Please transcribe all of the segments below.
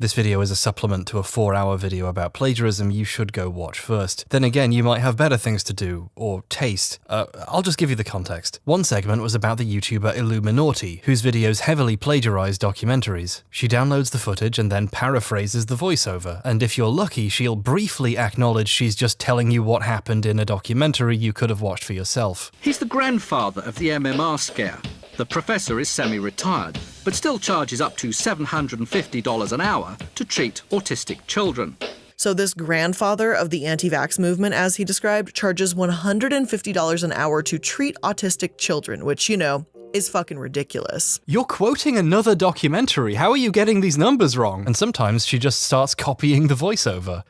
This video is a supplement to a 4-hour video about plagiarism you should go watch first. Then again, you might have better things to do, or taste. I'll just give you the context. One segment was about the YouTuber Iilluminaughtii, whose videos heavily plagiarize documentaries. She downloads the footage and then paraphrases the voiceover, and if you're lucky, she'll briefly acknowledge she's just telling you what happened in a documentary you could have watched for yourself. He's the grandfather of the MMR scare. The professor is semi-retired, but still charges up to $750 an hour to treat autistic children. So this grandfather of the anti-vax movement, as he described, charges $150 an hour to treat autistic children, which, you know, is fucking ridiculous. You're quoting another documentary. How are you getting these numbers wrong? And sometimes she just starts copying the voiceover.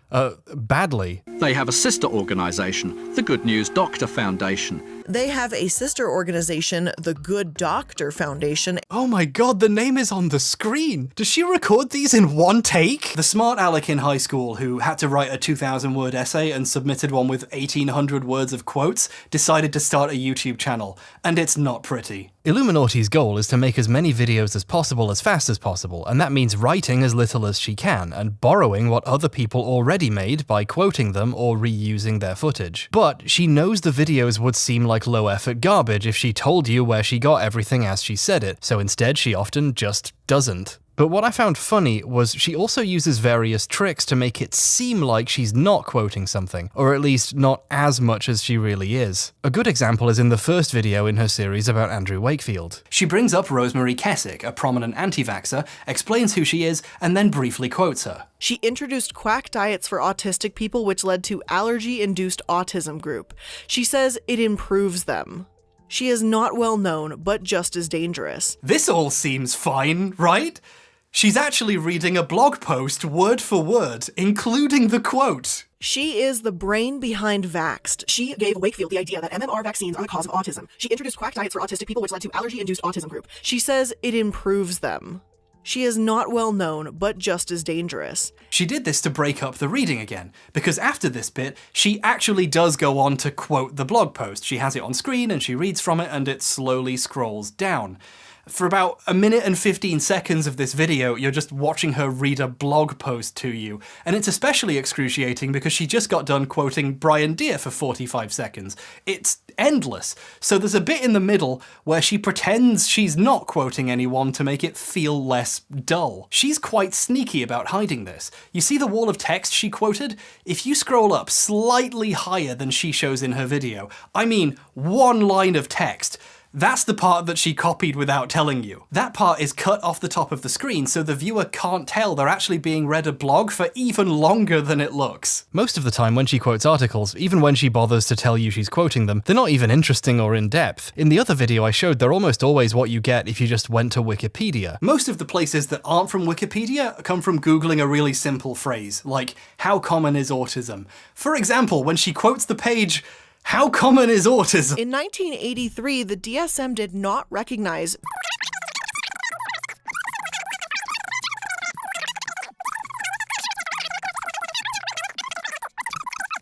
Badly. They have a sister organisation, the Good News Doctor Foundation. They have a sister organization, the Good Doctor Foundation. Oh my god, the name is on the screen! Does she record these in one take? The smart aleck in high school who had to write a 2,000-word essay and submitted one with 1,800 words of quotes decided to start a YouTube channel, and it's not pretty. Iilluminaughtie's goal is to make as many videos as possible as fast as possible, and that means writing as little as she can, and borrowing what other people already made by quoting them or reusing their footage. But she knows the videos would seem like low-effort garbage if she told you where she got everything as she said it, so instead she often just doesn't. But what I found funny was she also uses various tricks to make it seem like she's not quoting something, or at least not as much as she really is. A good example is in the first video in her series about Andrew Wakefield. She brings up Rosemary Kessick, a prominent anti-vaxxer, explains who she is, and then briefly quotes her. She introduced quack diets for autistic people, which led to allergy-induced autism group. She says it improves them. She is not well known, but just as dangerous. This all seems fine, right? She's actually reading a blog post word for word, including the quote. She is the brain behind Vaxxed. She gave Wakefield the idea that MMR vaccines are the cause of autism. She introduced quack diets for autistic people, which led to allergy-induced autism group. She says it improves them. She is not well known, but just as dangerous. She did this to break up the reading again, because after this bit, she actually does go on to quote the blog post. She has it on screen and she reads from it and it slowly scrolls down. For about 1 minute and 15 seconds of this video, you're just watching her read a blog post to you. And it's especially excruciating because she just got done quoting Brian Deere for 45 seconds. It's endless. So there's a bit in the middle where she pretends she's not quoting anyone to make it feel less dull. She's quite sneaky about hiding this. You see the wall of text she quoted? If you scroll up slightly higher than she shows in her video, I mean one line of text, that's the part that she copied without telling you. That part is cut off the top of the screen so the viewer can't tell they're actually being read a blog for even longer than it looks. Most of the time when she quotes articles, even when she bothers to tell you she's quoting them, they're not even interesting or in-depth. In the other video I showed, they're almost always what you get if you just went to Wikipedia. Most of the places that aren't from Wikipedia come from Googling a really simple phrase, like, how common is autism? For example, when she quotes the page, how common is autism? In 1983, the DSM did not recognize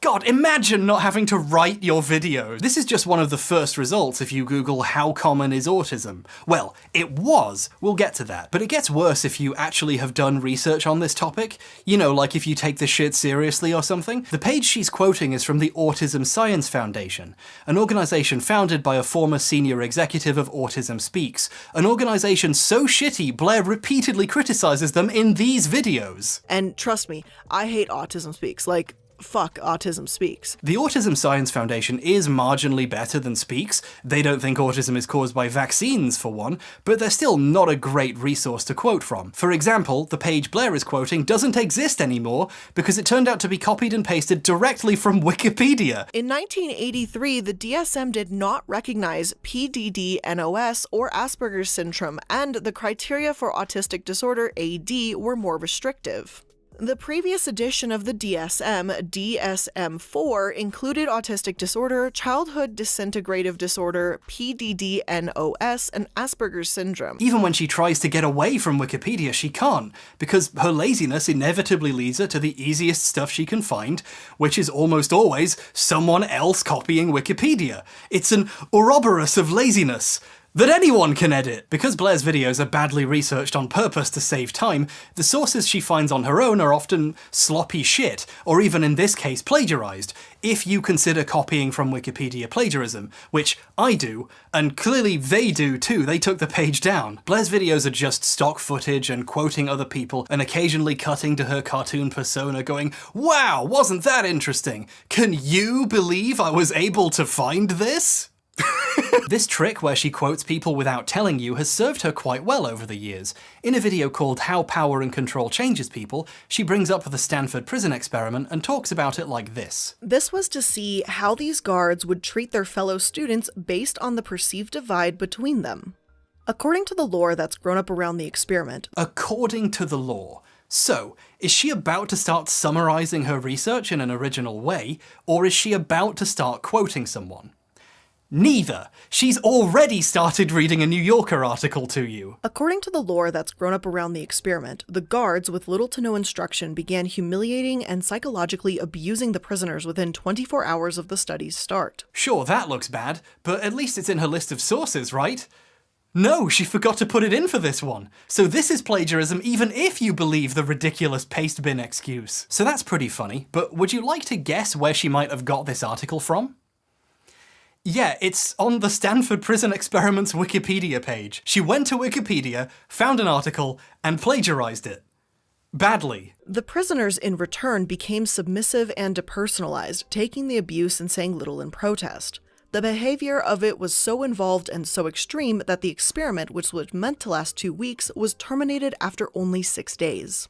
God, imagine not having to write your video. This is just one of the first results if you Google how common is autism. Well, it was. We'll get to that. But it gets worse if you actually have done research on this topic. You know, like if you take this shit seriously or something. The page she's quoting is from the Autism Science Foundation, an organization founded by a former senior executive of Autism Speaks, an organization so shitty Blair repeatedly criticizes them in these videos. And trust me, I hate Autism Speaks. Like, fuck Autism Speaks. The Autism Science Foundation is marginally better than Speaks. They don't think autism is caused by vaccines, for one, but they're still not a great resource to quote from. For example, the page Blair is quoting doesn't exist anymore because it turned out to be copied and pasted directly from Wikipedia. In 1983, the DSM did not recognize PDD-NOS or Asperger's syndrome, and the criteria for autistic disorder, AD, were more restrictive. The previous edition of the DSM, DSM-4, included autistic disorder, childhood disintegrative disorder, PDD-NOS, and Asperger's syndrome. Even when she tries to get away from Wikipedia, she can't, because her laziness inevitably leads her to the easiest stuff she can find, which is almost always someone else copying Wikipedia. It's an Ouroboros of laziness. that anyone can edit. Because Blair's videos are badly researched on purpose to save time, the sources she finds on her own are often sloppy shit, or even in this case plagiarized, if you consider copying from Wikipedia plagiarism, which I do, and clearly they do too, they took the page down. Blair's videos are just stock footage and quoting other people and occasionally cutting to her cartoon persona going, "Wow, wasn't that interesting? Can you believe I was able to find this?" This trick where she quotes people without telling you has served her quite well over the years. In a video called How Power and Control Changes People, she brings up the Stanford prison experiment and talks about it like this. This was to see how these guards would treat their fellow students based on the perceived divide between them. According to the lore that's grown up around the experiment. According to the lore. So, is she about to start summarizing her research in an original way, or is she about to start quoting someone? Neither. She's already started reading a New Yorker article to you. According to the lore that's grown up around the experiment, the guards, with little to no instruction, began humiliating and psychologically abusing the prisoners within 24 hours of the study's start. Sure, that looks bad, but at least it's in her list of sources, right? No, she forgot to put it in for this one. So this is plagiarism even if you believe the ridiculous paste bin excuse. So that's pretty funny, but would you like to guess where she might have got this article from? Yeah, it's on the Stanford Prison Experiments Wikipedia page. She went to Wikipedia, found an article, and plagiarized it. Badly. The prisoners in return became submissive and depersonalized, taking the abuse and saying little in protest. The behavior of it was so involved and so extreme that the experiment, which was meant to last 2 weeks, was terminated after only 6 days.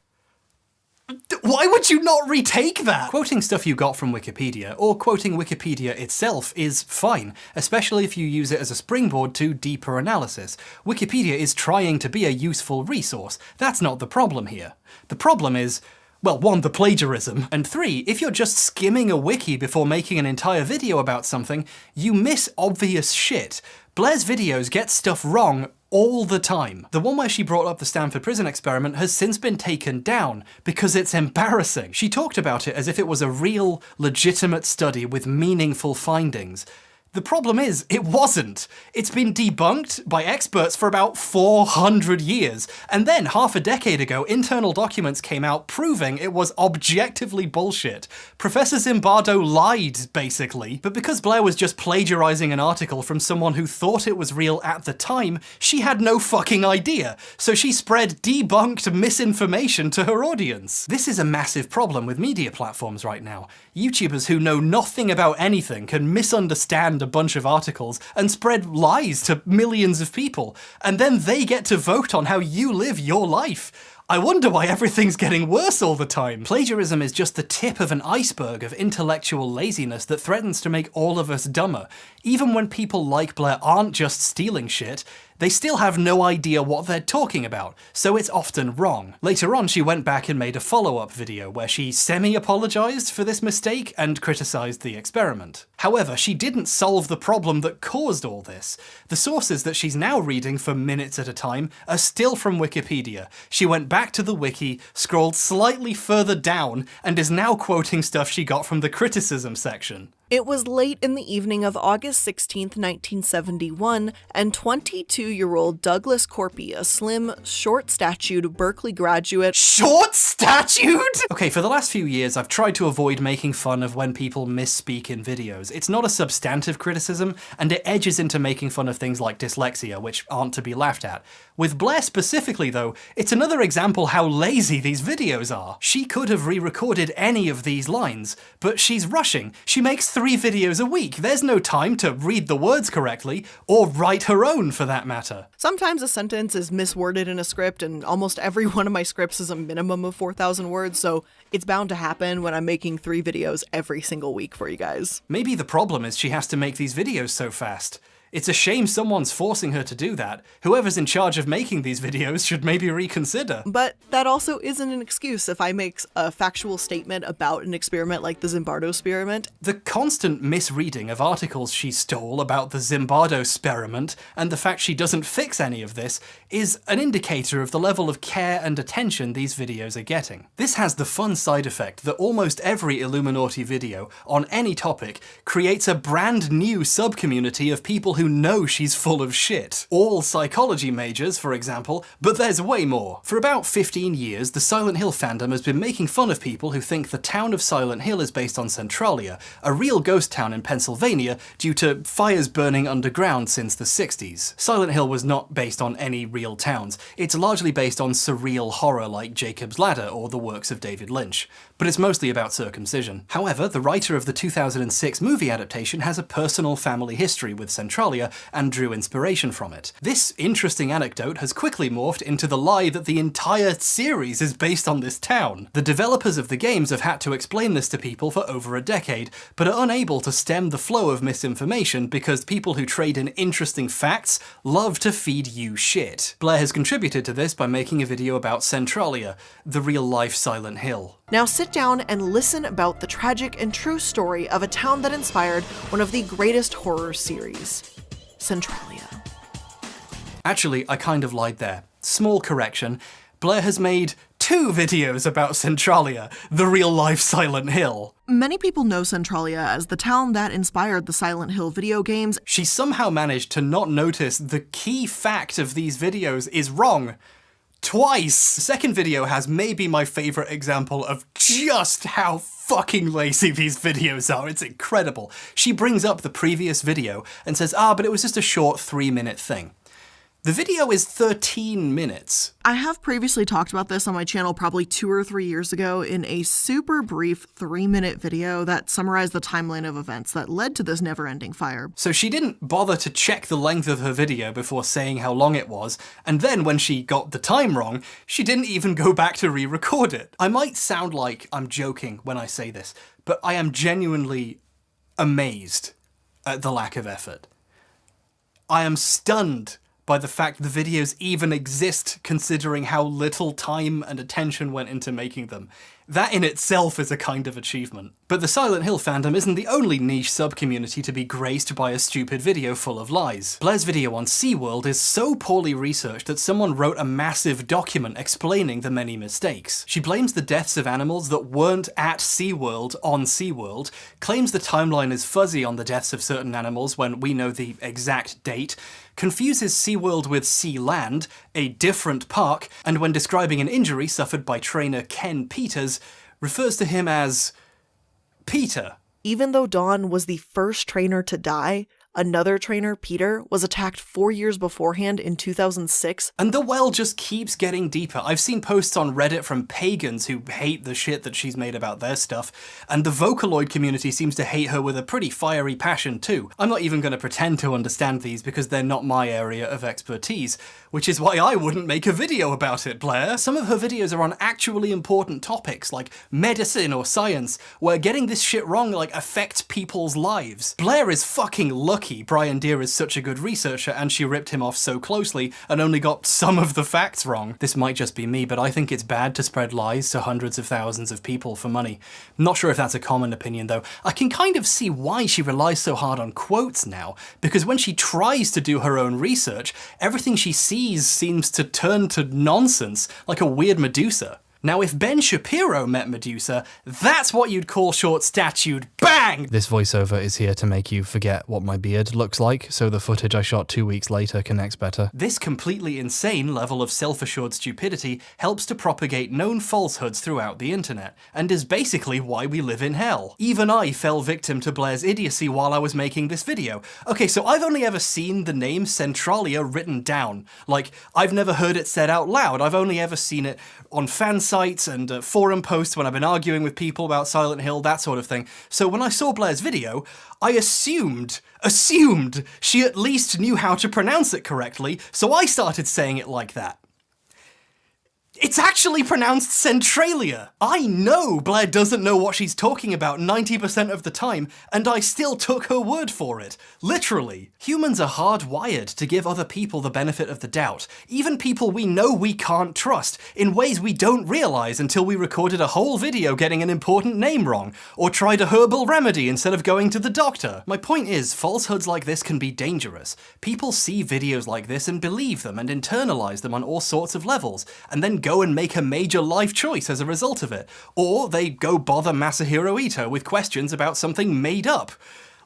Why would you not retake that? Quoting stuff you got from Wikipedia, or quoting Wikipedia itself, is fine, especially if you use it as a springboard to deeper analysis. Wikipedia is trying to be a useful resource. That's not the problem here. The problem is, well, 1, the plagiarism, and 3, if you're just skimming a wiki before making an entire video about something, you miss obvious shit. Blair's videos get stuff wrong all the time. The one where she brought up the Stanford prison experiment has since been taken down because it's embarrassing. She talked about it as if it was a real, legitimate study with meaningful findings. The problem is, it wasn't. It's been debunked by experts for about 400 years, and then half a decade ago, internal documents came out proving it was objectively bullshit. Professor Zimbardo lied, basically, but because Blair was just plagiarizing an article from someone who thought it was real at the time, she had no fucking idea, so she spread debunked misinformation to her audience. This is a massive problem with media platforms right now. YouTubers who know nothing about anything can misunderstand a bunch of articles and spread lies to millions of people, and then they get to vote on how you live your life. I wonder why everything's getting worse all the time. Plagiarism is just the tip of an iceberg of intellectual laziness that threatens to make all of us dumber. Even when people like Blair aren't just stealing shit, they still have no idea what they're talking about, so it's often wrong. Later on, she went back and made a follow-up video where she semi-apologized for this mistake and criticized the experiment. However, she didn't solve the problem that caused all this. The sources that she's now reading for minutes at a time are still from Wikipedia. She went back to the wiki, scrolled slightly further down, and is now quoting stuff she got from the criticism section. It was late in the evening of August 16, 1971, and 22-year-old Douglas Corpy, a slim, short-statued Berkeley graduate— Short-statued?! Okay, for the last few years, I've tried to avoid making fun of when people misspeak in videos. It's not a substantive criticism, and it edges into making fun of things like dyslexia, which aren't to be laughed at. With Blair specifically, though, it's another example how lazy these videos are. She could have re-recorded any of these lines, but she's rushing. She makes 3 videos a week. There's no time to read the words correctly, or write her own for that matter. Sometimes a sentence is misworded in a script, and almost every one of my scripts is a minimum of 4,000 words, so it's bound to happen when I'm making 3 videos every single week for you guys. Maybe the problem is she has to make these videos so fast. It's a shame someone's forcing her to do that. Whoever's in charge of making these videos should maybe reconsider. But that also isn't an excuse if I make a factual statement about an experiment like the Zimbardo experiment. The constant misreading of articles she stole about the Zimbardo experiment and the fact she doesn't fix any of this is an indicator of the level of care and attention these videos are getting. This has the fun side effect that almost every Iilluminaughtii video on any topic creates a brand new subcommunity of people who know she's full of shit. All psychology majors, for example, but there's way more. For about 15 years, the Silent Hill fandom has been making fun of people who think the town of Silent Hill is based on Centralia, a real ghost town in Pennsylvania due to fires burning underground since the 60s. Silent Hill was not based on any real towns. It's largely based on surreal horror like Jacob's Ladder or the works of David Lynch, but it's mostly about circumcision. However, the writer of the 2006 movie adaptation has a personal family history with Centralia and drew inspiration from it. This interesting anecdote has quickly morphed into the lie that the entire series is based on this town. The developers of the games have had to explain this to people for over a decade, but are unable to stem the flow of misinformation because people who trade in interesting facts love to feed you shit. Blair has contributed to this by making a video about Centralia, the real-life Silent Hill. Now sit down and listen about the tragic and true story of a town that inspired one of the greatest horror series, Centralia. Actually, I kind of lied there. Small correction. Blair has made 2 videos about Centralia, the real-life Silent Hill. Many people know Centralia as the town that inspired the Silent Hill video games. She somehow managed to not notice the key fact of these videos is wrong. Twice! The second video has maybe my favourite example of just how fucking lazy these videos are. It's incredible. She brings up the previous video and says, but it was just a short 3-minute thing. The video is 13 minutes. I have previously talked about this on my channel probably 2 or 3 years ago in a super brief 3-minute video that summarized the timeline of events that led to this never-ending fire. So she didn't bother to check the length of her video before saying how long it was, and then when she got the time wrong, she didn't even go back to re-record it. I might sound like I'm joking when I say this, but I am genuinely amazed at the lack of effort. I am stunned by the fact the videos even exist, considering how little time and attention went into making them. That in itself is a kind of achievement. But the Silent Hill fandom isn't the only niche sub-community to be graced by a stupid video full of lies. Blair's video on SeaWorld is so poorly researched that someone wrote a massive document explaining the many mistakes. She blames the deaths of animals that weren't at SeaWorld on SeaWorld, claims the timeline is fuzzy on the deaths of certain animals when we know the exact date, confuses SeaWorld with Sealand, a different park, and when describing an injury suffered by trainer Ken Peters, refers to him as Peter. Even though Dawn was the first trainer to die, another trainer, Peter, was attacked 4 years beforehand in 2006. And the well just keeps getting deeper. I've seen posts on Reddit from pagans who hate the shit that she's made about their stuff, and the Vocaloid community seems to hate her with a pretty fiery passion too. I'm not even going to pretend to understand these because they're not my area of expertise, which is why I wouldn't make a video about it, Blair. Some of her videos are on actually important topics like medicine or science, where getting this shit wrong affects people's lives. Blair is fucking lucky Brian Deere is such a good researcher and she ripped him off so closely and only got some of the facts wrong. This might just be me, but I think it's bad to spread lies to hundreds of thousands of people for money. Not sure if that's a common opinion though. I can kind of see why she relies so hard on quotes now, because when she tries to do her own research, everything she sees seems to turn to nonsense, like a weird Medusa. Now, if Ben Shapiro met Medusa, that's what you'd call short-statued. Bang! This voiceover is here to make you forget what my beard looks like, so the footage I shot 2 weeks later connects better. This completely insane level of self-assured stupidity helps to propagate known falsehoods throughout the internet, and is basically why we live in hell. Even I fell victim to Blair's idiocy while I was making this video. Okay, so I've only ever seen the name Centralia written down. I've never heard it said out loud. I've only ever seen it on fan sites and forum posts when I've been arguing with people about Silent Hill, that sort of thing. So when I saw Blair's video, I assumed she at least knew how to pronounce it correctly, so I started saying it like that. It's actually pronounced Centralia. I know Blair doesn't know what she's talking about 90% of the time, and I still took her word for it. Literally. Humans are hardwired to give other people the benefit of the doubt, even people we know we can't trust, in ways we don't realize until we recorded a whole video getting an important name wrong, or tried a herbal remedy instead of going to the doctor. My point is, falsehoods like this can be dangerous. People see videos like this and believe them and internalize them on all sorts of levels, and then go and make a major life choice as a result of it. Or they go bother Masahiro Ito with questions about something made up.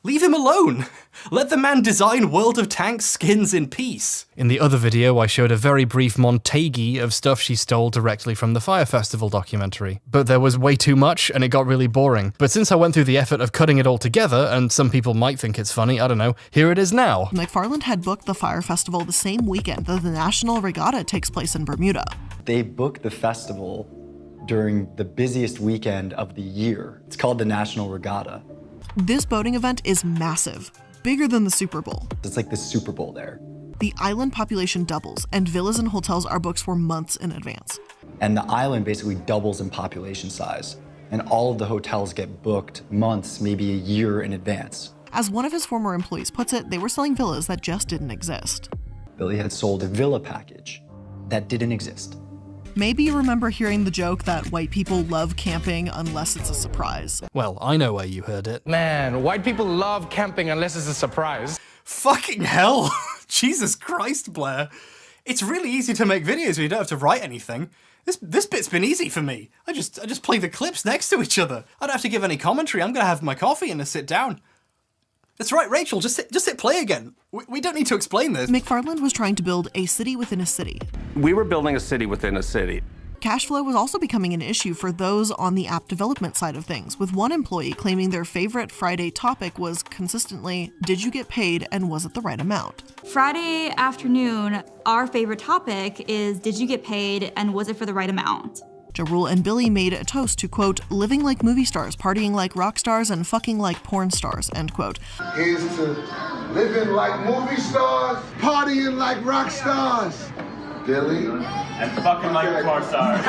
Leave him alone! Let the man design World of Tanks skins in peace. In the other video, I showed a very brief montage of stuff she stole directly from the Fyre Festival documentary. But there was way too much, and it got really boring. But since I went through the effort of cutting it all together, and some people might think it's funny, I don't know, here it is now. McFarland had booked the Fyre Festival the same weekend that the National Regatta takes place in Bermuda. They booked the festival during the busiest weekend of the year. It's called the National Regatta. This boating event is massive, bigger than the Super Bowl. It's like the Super Bowl there. The island population doubles, and villas and hotels are booked for months in advance. And the island basically doubles in population size. And all of the hotels get booked months, maybe a year in advance. As one of his former employees puts it, they were selling villas that just didn't exist. Billy had sold a villa package that didn't exist. Maybe you remember hearing the joke that white people love camping unless it's a surprise. Well, I know where you heard it. Man, white people love camping unless it's a surprise. Fucking hell! Jesus Christ, Blair. It's really easy to make videos where you don't have to write anything. This bit's been easy for me. I just play the clips next to each other. I don't have to give any commentary. I'm gonna have my coffee and sit down. That's right, Rachel, just hit play again. We don't need to explain this. McFarland was trying to build a city within a city. We were building a city within a city. Cash flow was also becoming an issue for those on the app development side of things, with one employee claiming their favorite Friday topic was consistently, did you get paid and was it the right amount? Friday afternoon, our favorite topic is, did you get paid and was it for the right amount? Ja Rule and Billy made a toast to, quote, living like movie stars, partying like rock stars, and fucking like porn stars, end quote. Here's to living like movie stars, partying like rock stars. Billy. And fucking like porn stars.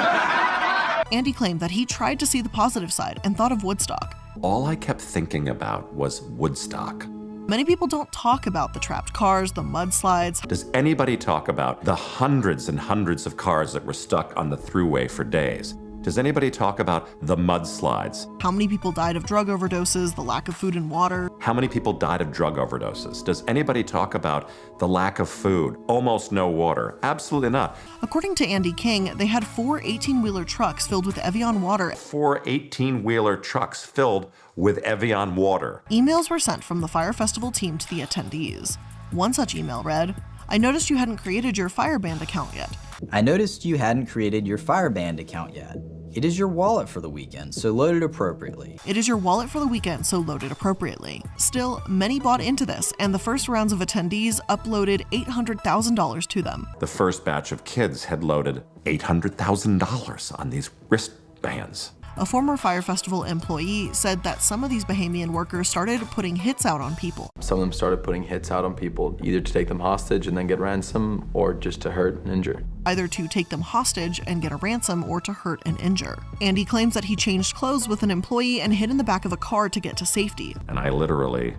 Andy claimed that he tried to see the positive side and thought of Woodstock. All I kept thinking about was Woodstock. Many people don't talk about the trapped cars, the mudslides. Does anybody talk about the hundreds and hundreds of cars that were stuck on the thruway for days? Does anybody talk about the mudslides? How many people died of drug overdoses, the lack of food and water? How many people died of drug overdoses? Does anybody talk about the lack of food? Almost no water. Absolutely not. According to Andy King, they had 4 18-wheeler trucks filled with Evian water. 4 18-wheeler trucks filled with Evian water. Emails were sent from the Fyre Festival team to the attendees. One such email read, I noticed you hadn't created your Fireband account yet. I noticed you hadn't created your Fireband account yet. It is your wallet for the weekend, so load it appropriately. It is your wallet for the weekend, so load it appropriately. Still, many bought into this, and the first rounds of attendees uploaded $800,000 to them. The first batch of kids had loaded $800,000 on these wristbands. A former Fyre Festival employee said that some of these Bahamian workers started putting hits out on people. Some of them started putting hits out on people, either to take them hostage and then get ransom, or just to hurt and injure. Either to take them hostage and get a ransom, or to hurt and injure. Andy claims that he changed clothes with an employee and hid in the back of a car to get to safety. And I literally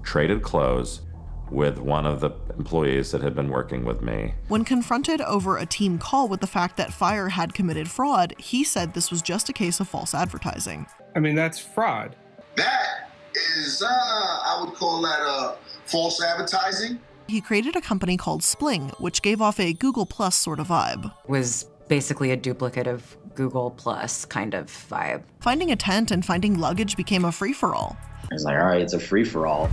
traded clothes with one of the employees that had been working with me. When confronted over a team call with the fact that Fyre had committed fraud, he said this was just a case of false advertising. I mean, that's fraud. That is, I would call that false advertising. He created a company called Spling, which gave off a Google Plus sort of vibe. Was basically a duplicate of Google Plus kind of vibe. Finding a tent and finding luggage became a free-for-all. I was like, all right, it's a free-for-all.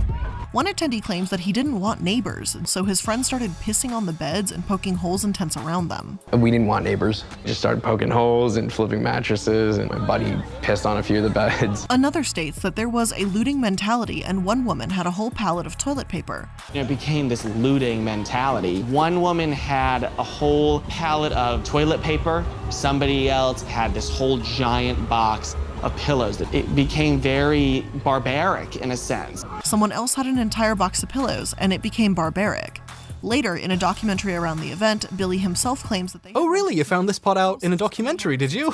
One attendee claims that he didn't want neighbors, and so his friends started pissing on the beds and poking holes in tents around them. We didn't want neighbors. Just started poking holes and flipping mattresses, and my buddy pissed on a few of the beds. Another states that there was a looting mentality, and one woman had a whole pallet of toilet paper. It became this looting mentality. One woman had a whole pallet of toilet paper. Somebody else had this whole giant box of pillows. It became very barbaric in a sense. Someone else had an entire box of pillows, and it became barbaric. Later, in a documentary around the event, Billy himself claims that they— Oh really? You found this part out in a documentary, did you?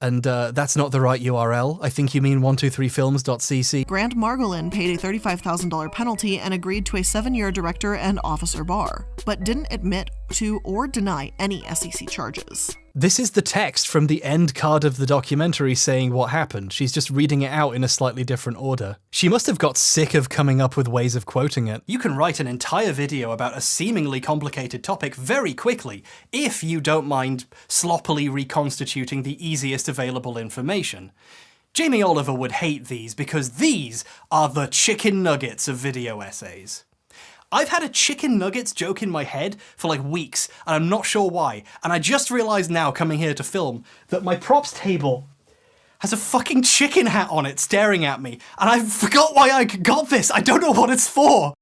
And that's not the right URL. I think you mean 123films.cc. Grant Margolin paid a $35,000 penalty and agreed to a 7-year director and officer bar, but didn't admit to or deny any SEC charges. This is the text from the end card of the documentary saying what happened. She's just reading it out in a slightly different order. She must have got sick of coming up with ways of quoting it. You can write an entire video about a seemingly complicated topic very quickly, if you don't mind sloppily reconstituting the easiest available information. Jamie Oliver would hate these because these are the chicken nuggets of video essays. I've had a chicken nuggets joke in my head for like weeks, and I'm not sure why, and I just realised now coming here to film that my props table has a fucking chicken hat on it staring at me, and I forgot why I got this. I don't know what it's for.